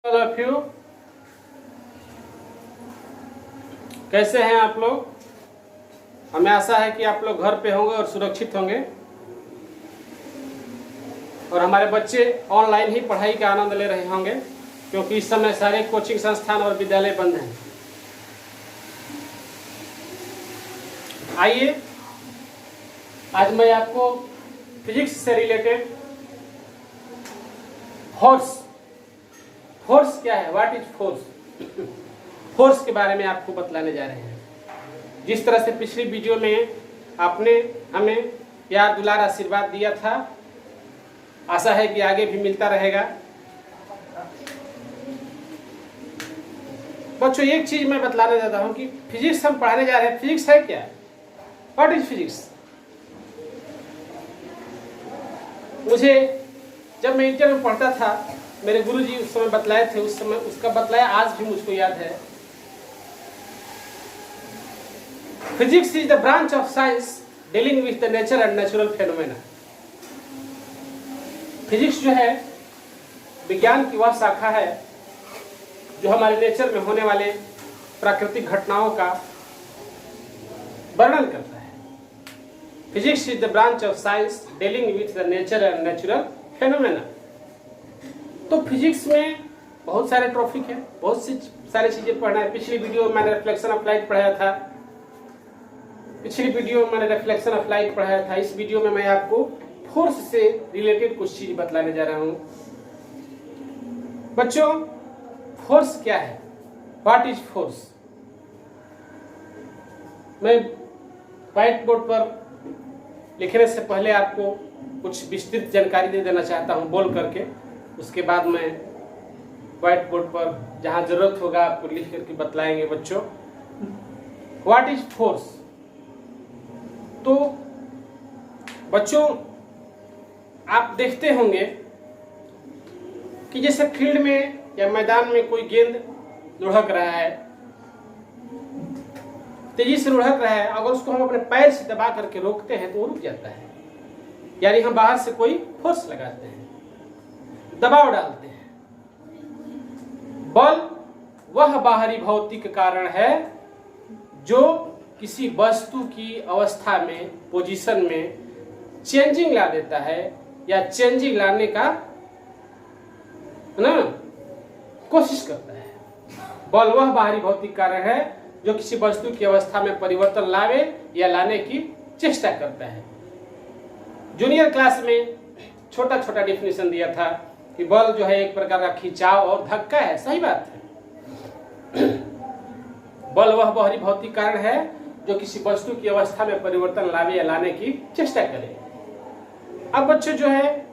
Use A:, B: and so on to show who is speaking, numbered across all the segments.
A: All of you, कैसे हैं आप लोग। हमें आशा है कि आप लोग घर पे होंगे और सुरक्षित होंगे और हमारे बच्चे ऑनलाइन ही पढ़ाई का आनंद ले रहे होंगे, क्योंकि इस समय सारे कोचिंग संस्थान और विद्यालय बंद हैं। आइए आज मैं आपको फिजिक्स से रिलेटेड फोर्स क्या है, व्हाट इज फोर्स के बारे में आपको बतलाने जा रहे हैं। जिस तरह से पिछली वीडियो में आपने हमें प्यार दुलार आशीर्वाद दिया था, आशा है कि आगे भी मिलता रहेगा। बच्चों एक चीज मैं बतलाने जाता हूं कि फिजिक्स हम पढ़ाने जा रहे हैं। फिजिक्स है क्या, व्हाट इज फिजिक्स। मुझे जब मैं इंटर में पढ़ता था, मेरे गुरुजी उस समय बतलाए थे, उस समय उसका बतलाया आज भी मुझको याद है। Physics is the branch of science dealing with the nature and natural phenomena. Physics जो है विज्ञान की वह शाखा है जो हमारे नेचर में होने वाले प्राकृतिक घटनाओं का वर्णन करता है। Physics is the branch of science dealing with the nature and natural phenomena. तो फिजिक्स में बहुत सारे टॉपिक है, बहुत सी सारी चीजें पढ़ना है। पिछली वीडियो में मैंने रिफ्लेक्शन ऑफ लाइट पढ़ाया था, इस वीडियो में मैं आपको फोर्स से रिलेटेड कुछ चीज बतलाने जा रहा हूं। बच्चों फोर्स क्या है, व्हाट इज फोर्स। मैं व्हाइट बोर्ड पर लिखने से पहले आपको कुछ विस्तृत जानकारी दे देना चाहता हूं बोल करके, उसके बाद मैं व्हाइट बोर्ड पर जहां जरूरत होगा आपको लिख करके बतलाएंगे। बच्चों व्हाट इज फोर्स। तो बच्चों आप देखते होंगे कि जैसे फील्ड में या मैदान में कोई गेंद लुढ़क रहा है, तेजी से लुढ़क रहा है, अगर उसको हम अपने पैर से दबा करके रोकते हैं तो वो रुक जाता है, यानी हम बाहर से कोई फोर्स लगाते हैं, दबाव डालते हैं। बल वह बाहरी भौतिक कारण है जो किसी वस्तु की अवस्था में, पोजीशन में चेंजिंग ला देता है या चेंजिंग लाने का कोशिश करता है। बल वह बाहरी भौतिक कारण है जो किसी वस्तु की अवस्था में परिवर्तन लावे या लाने की चेष्टा करता है। जूनियर क्लास में छोटा छोटा डिफिनेशन दिया था कि बल जो है एक प्रकार का खिंचाव और धक्का है। सही बात है। बल वह बाहरी भौतिक कारण है जो किसी वस्तु की अवस्था में परिवर्तन लावे या लाने की चेष्टा करे। अब बच्चों जो है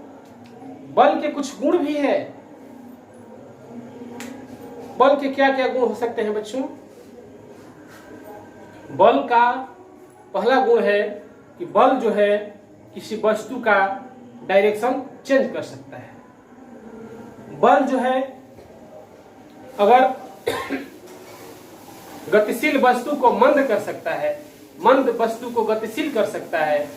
A: बल के कुछ गुण भी है। बल के क्या क्या गुण हो सकते हैं बच्चों। बल का पहला गुण है कि बल जो है किसी वस्तु का डायरेक्शन चेंज कर सकता है। बल जो है अगर गतिशील वस्तु को मंद कर सकता है, मंद वस्तु को गतिशील कर सकता है।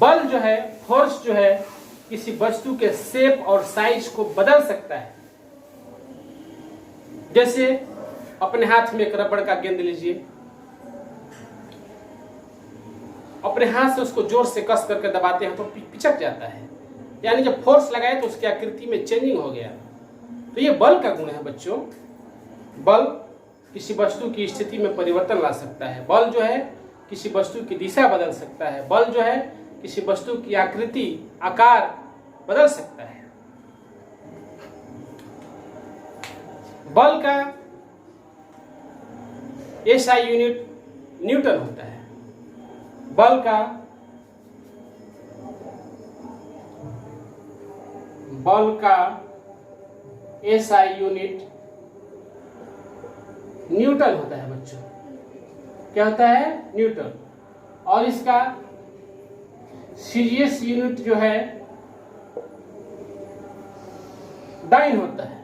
A: बल जो है, फोर्स जो है किसी वस्तु के शेप और साइज को बदल सकता है। जैसे अपने हाथ में एक रबड़ का गेंद लीजिए, अपने हाथ से उसको जोर से कस करके दबाते हैं तो पिचक जाता है, यानी जब फोर्स लगाए तो उसकी आकृति में चेंजिंग हो गया। तो ये बल का गुण है बच्चों। बल किसी वस्तु की स्थिति में परिवर्तन ला सकता है। बल जो है किसी वस्तु की दिशा बदल सकता है। बल जो है किसी वस्तु की आकृति, आकार बदल सकता है। बल का एसआई यूनिट न्यूटन होता है। बल का एसआई यूनिट न्यूटन होता है बच्चों। क्या होता है, न्यूटन। और इसका सीजीएस यूनिट जो है डाइन होता है।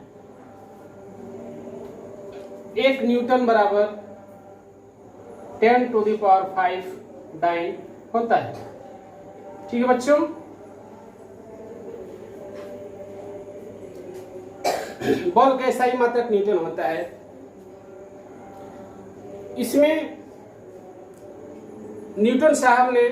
A: 1 न्यूटन बराबर 10⁵ डाइन होता है। ठीक है बच्चों। बल का SI मात्रक न्यूटन होता है। इसमें न्यूटन साहब ने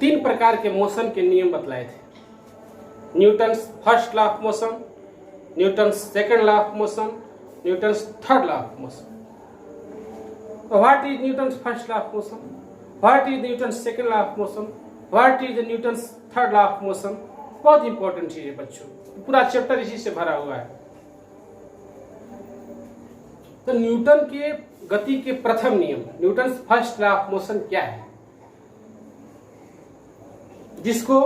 A: तीन प्रकार के मोशन के नियम बतलाए थे। Newton's first law of motion, Newton's second law of motion, Newton's third law of motion. What is Newton's first law of motion, what is Newton's second law of motion, what is Newton's third law of motion. बहुत important चीज है बच्चों, पूरा chapter इसी से भरा हुआ है। तो न्यूटन के गति के प्रथम नियम, Newton's first law of motion क्या है, जिसको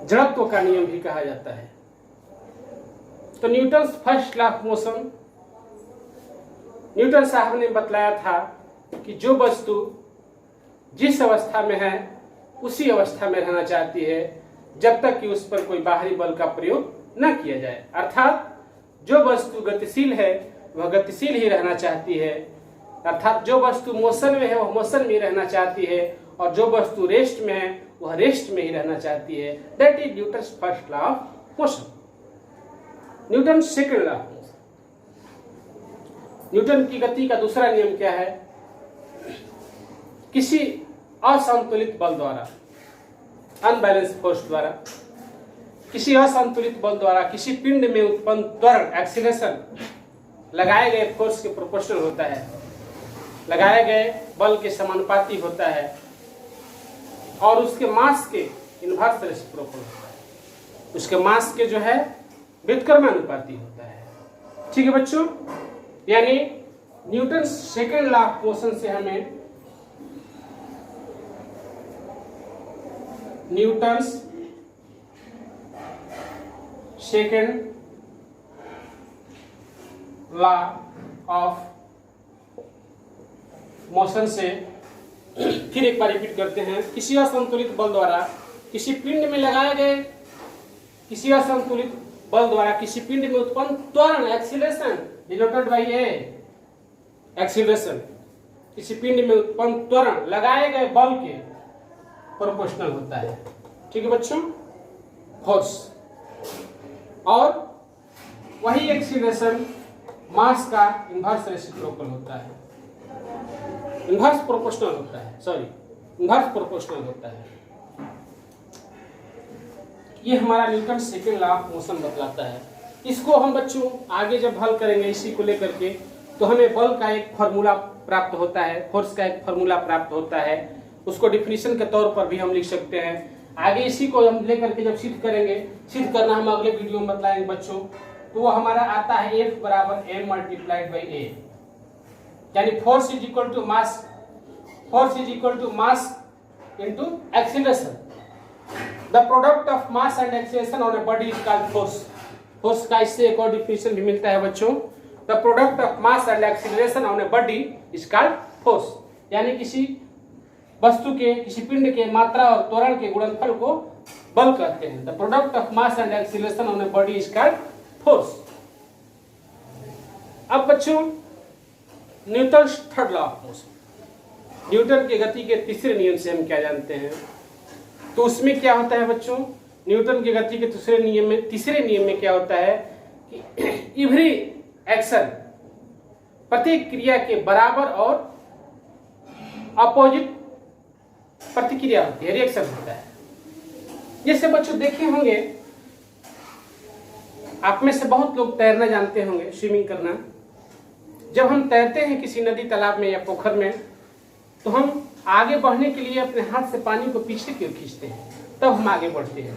A: जड़त्व का नियम भी कहा जाता है। तो Newton's first law of motion, Newton साहब ने बतलाया था कि जो वस्तु जिस अवस्था में है उसी अवस्था में रहना चाहती है जब तक कि उस पर कोई बाहरी बल का प्रयोग न किया जाए। अर्थात जो वस्तु गतिशील है वह गतिशील ही रहना चाहती है, अर्थात जो वस्तु मोशन में है वह मोशन में रहना चाहती है, और जो वस्तु रेस्ट में है वह रेस्ट में ही रहना चाहती है। That is Newton's first law of motion. Newton second law of motion, Newton की गति का दूसरा नियम क्या है, किसी असंतुलित बल द्वारा, अनबैलेंस फोर्स द्वारा, किसी असंतुलित बल द्वारा किसी पिंड में उत्पन्न त्वरण एक्सीलरेशन लगाए गए फोर्स के प्रोपोर्शनल होता है, लगाए गए बल के समानुपाती होता है, और उसके मास के इनवर्स रेसिप्रोकल होता है, उसके मास के जो है व्युत्क्रमानुपाती होता है। ठीक है बच्चों, यानी Newton second law of motion से हमें Newton's second law of motion से फिर एक बार रिपीट करते हैं। किसी असंतुलित बल द्वारा किसी पिंड में लगाए गए, किसी असंतुलित बल द्वारा किसी पिंड में उत्पन्न त्वरण acceleration denoted by A, acceleration किसी पिंड में उत्पन्न त्वरण लगाए गए बल के प्रोपोर्शनल होता है। ठीक है बच्चों, फोर्स, और वही एक्सीलरेशन मास का इनवर्स रेसिप्रोकल होता है, इनवर्स प्रोपोर्शनल होता है, सॉरी इनवर्स प्रोपोर्शनल होता है। ये हमारा Newton second law of motion बतलाता है। इसको हम बच्चों आगे जब हल करेंगे इसी को लेकर के, तो हमें बल का एक फार्मूला प्राप्त होता है, फोर्स का एक फार्मूला प्राप्त होता है, उसको डिफिनीशन के तौर पर भी हम लिख सकते हैं। आगे इसी को हम लेकर के जब सिद्ध करेंगे, सिद्ध करना हम अगले वीडियो में बतलाएंगे बच्चों, तो वो हमारा आता है F बराबर m मल्टीप्लाइड बाई a, यानी force is equal to mass, force is equal to mass into acceleration. The product of mass and acceleration on a body is called force. Force का इससे एक और डिफिनीशन भी मिलता है बच्चों, the product of mass and acceleration on a body is called force, यानी किसी वस्तु के, किसी पिंड के मात्रा और त्वरण के गुणनफल को बल कहते हैं। The product of mass and acceleration on a body is called force. अब बच्चों Newton third law of motion, Newton की गति के तीसरे नियम से हम क्या जानते हैं, तो उसमें क्या होता है बच्चों, न्यूटन की गति के तीसरे नियम में क्या होता है कि एवरी एक्शन, प्रत्येक क्रिया के बराबर और अपोजिट प्रतिक्रिया होती है, रिएक्शन होता है। जैसे बच्चों देखे होंगे, आप में से बहुत लोग तैरना जानते होंगे, स्विमिंग करना। जब हम तैरते हैं किसी नदी तालाब में या पोखर में, तो हम आगे बढ़ने के लिए अपने हाथ से पानी को पीछे की ओर खींचते हैं, तब हम आगे बढ़ते हैं।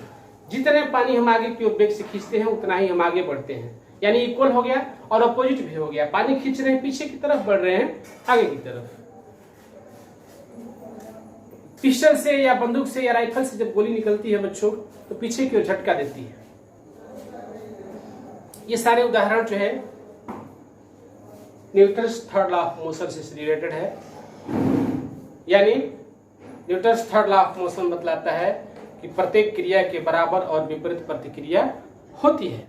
A: जितने पानी हम आगे की ओर वेग से खींचते हैं उतना ही हम आगे बढ़ते हैं, यानी इक्वल हो गया और अपोजिट भी हो गया। पानी खींच रहे हैं पीछे की तरफ, बढ़ रहे हैं आगे की तरफ। पिस्टल से या बंदूक से या राइफल से जब गोली निकलती है बच्चों, तो पीछे की ओर झटका देती है। ये सारे उदाहरण जो है Newton's third law of motion से रिलेटेड है, यानी Newton's third law of motion बतलाता है कि प्रत्येक क्रिया के बराबर और विपरीत प्रतिक्रिया होती है।